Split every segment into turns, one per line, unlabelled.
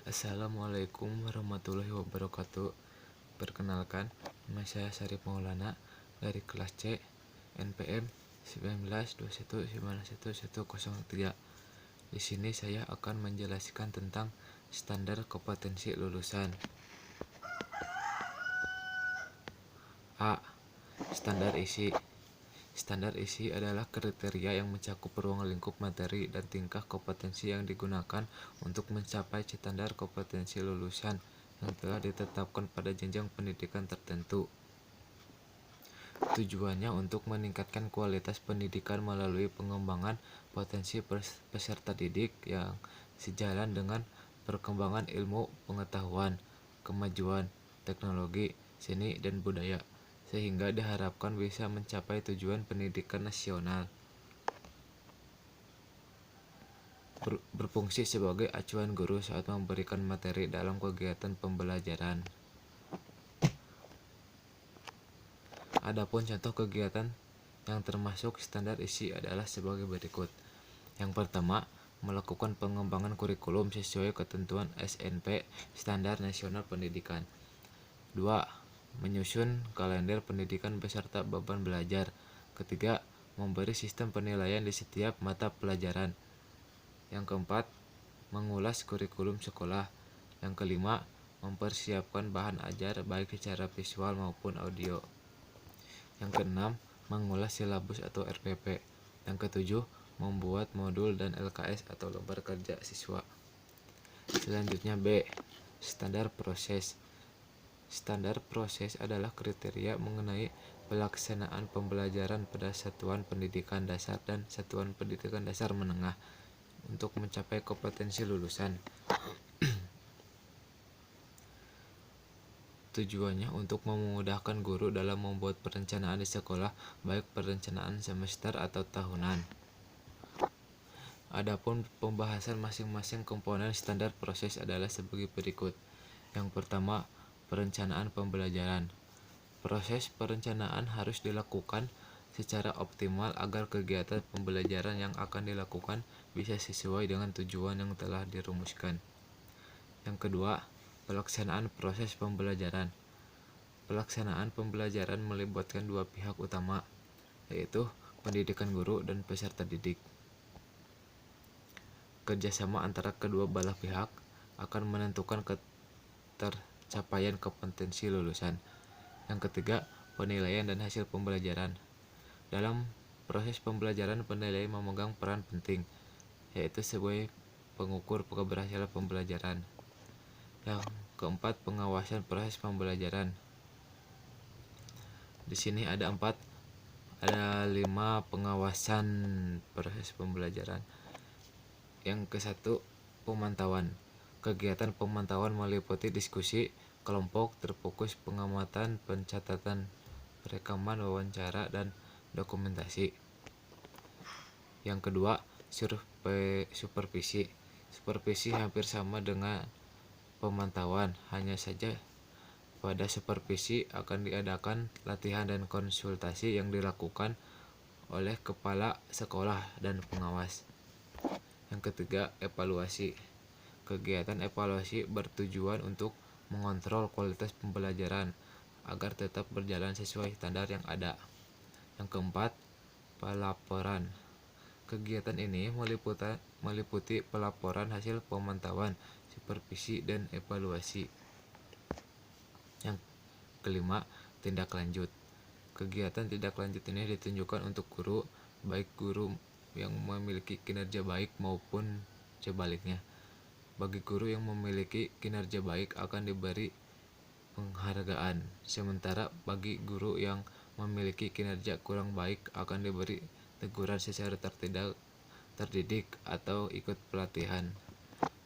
Assalamualaikum warahmatullahi wabarakatuh. Perkenalkan, nama saya Syarif Maulana dari kelas C NPM 1921911103. Di sini saya akan menjelaskan tentang standar kompetensi lulusan. A. Standar isi. Standar isi adalah kriteria yang mencakup ruang lingkup materi dan tingkah kompetensi yang digunakan untuk mencapai standar kompetensi lulusan yang telah ditetapkan pada jenjang pendidikan tertentu. Tujuannya untuk meningkatkan kualitas pendidikan melalui pengembangan potensi peserta didik yang sejalan dengan perkembangan ilmu pengetahuan, kemajuan teknologi, seni, dan budaya, sehingga diharapkan bisa mencapai tujuan pendidikan nasional. Berfungsi sebagai acuan guru saat memberikan materi dalam kegiatan pembelajaran. Adapun contoh kegiatan yang termasuk standar isi adalah sebagai berikut. Yang pertama, melakukan pengembangan kurikulum sesuai ketentuan SNP Standar Nasional Pendidikan. 2. Menyusun kalender pendidikan beserta beban belajar. Ketiga, memberi sistem penilaian di setiap mata pelajaran. Yang keempat, mengulas kurikulum sekolah. Yang kelima, mempersiapkan bahan ajar baik secara visual maupun audio. Yang keenam, mengulas silabus atau RPP. Yang ketujuh, membuat modul dan LKS atau lembar kerja siswa. Selanjutnya B. Standar proses. Standar proses adalah kriteria mengenai pelaksanaan pembelajaran pada satuan pendidikan dasar dan satuan pendidikan dasar menengah untuk mencapai kompetensi lulusan. Tujuannya untuk memudahkan guru dalam membuat perencanaan di sekolah, baik perencanaan semester atau tahunan. Adapun pembahasan masing-masing komponen standar proses adalah sebagai berikut. Yang pertama, perencanaan pembelajaran. Proses perencanaan harus dilakukan secara optimal agar kegiatan pembelajaran yang akan dilakukan bisa sesuai dengan tujuan yang telah dirumuskan. Yang kedua, pelaksanaan proses pembelajaran. Pelaksanaan pembelajaran melibatkan dua pihak utama, yaitu pendidikan guru dan peserta didik. Kerjasama antara kedua belah pihak akan menentukan ketercapaian kompetensi lulusan. Yang ketiga, penilaian dan hasil pembelajaran. Dalam proses pembelajaran, penilaian memegang peran penting, yaitu sebagai pengukur keberhasilan pembelajaran. Yang keempat, pengawasan proses pembelajaran. Di sini ada 5 pengawasan proses pembelajaran. Yang ke-1, pemantauan. Kegiatan pemantauan meliputi diskusi kelompok, terfokus pengamatan, pencatatan, rekaman, wawancara, dan dokumentasi. Yang kedua, supervisi. Supervisi hampir sama dengan pemantauan, hanya saja pada supervisi akan diadakan latihan dan konsultasi yang dilakukan oleh kepala sekolah dan pengawas. Yang ketiga, evaluasi. Kegiatan evaluasi bertujuan untuk mengontrol kualitas pembelajaran agar tetap berjalan sesuai standar yang ada. Yang keempat, pelaporan. Kegiatan ini meliputi pelaporan hasil pemantauan, supervisi, dan evaluasi. Yang kelima, tindak lanjut. Kegiatan tindak lanjut ini ditunjukkan untuk guru, baik guru yang memiliki kinerja baik maupun sebaliknya. Bagi guru yang memiliki kinerja baik akan diberi penghargaan, sementara bagi guru yang memiliki kinerja kurang baik akan diberi teguran secara terdidik atau ikut pelatihan.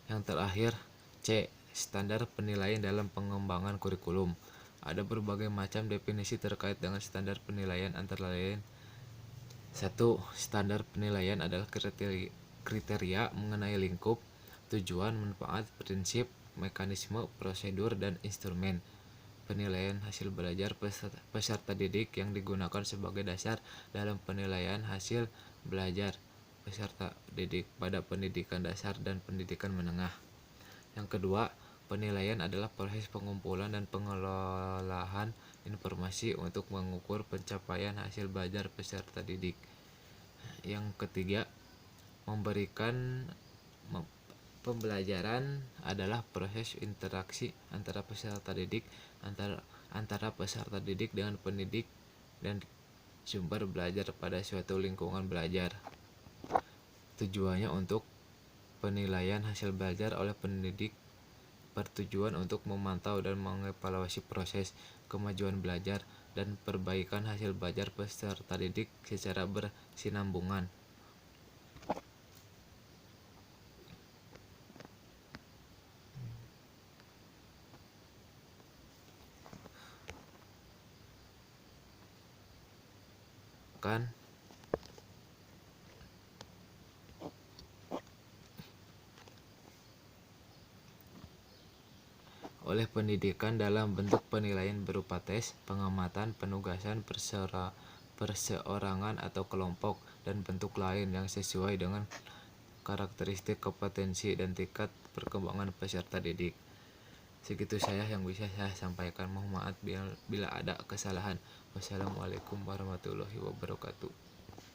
Yang terakhir, C. Standar penilaian dalam pengembangan kurikulum. Ada berbagai macam definisi terkait dengan standar penilaian, antara lain 1. Standar penilaian adalah kriteria mengenai lingkup, tujuan, manfaat, prinsip, mekanisme, prosedur, dan instrumen penilaian hasil belajar peserta didik yang digunakan sebagai dasar dalam penilaian hasil belajar peserta didik pada pendidikan dasar dan pendidikan menengah. Yang kedua, penilaian adalah proses pengumpulan dan pengelolaan informasi untuk mengukur pencapaian hasil belajar peserta didik. Yang ketiga, memberikan pembelajaran adalah proses interaksi antara peserta didik antara peserta didik dengan pendidik dan sumber belajar pada suatu lingkungan belajar. Tujuannya untuk penilaian hasil belajar oleh pendidik bertujuan untuk memantau dan mengevaluasi proses kemajuan belajar dan perbaikan hasil belajar peserta didik secara bersinambungan. Oleh pendidikan dalam bentuk penilaian berupa tes, pengamatan, penugasan perseorangan atau kelompok, dan bentuk lain yang sesuai dengan karakteristik kompetensi dan tingkat perkembangan peserta didik. Segitu saya yang bisa saya sampaikan. Mohon maaf bila ada kesalahan. Wassalamualaikum warahmatullahi wabarakatuh.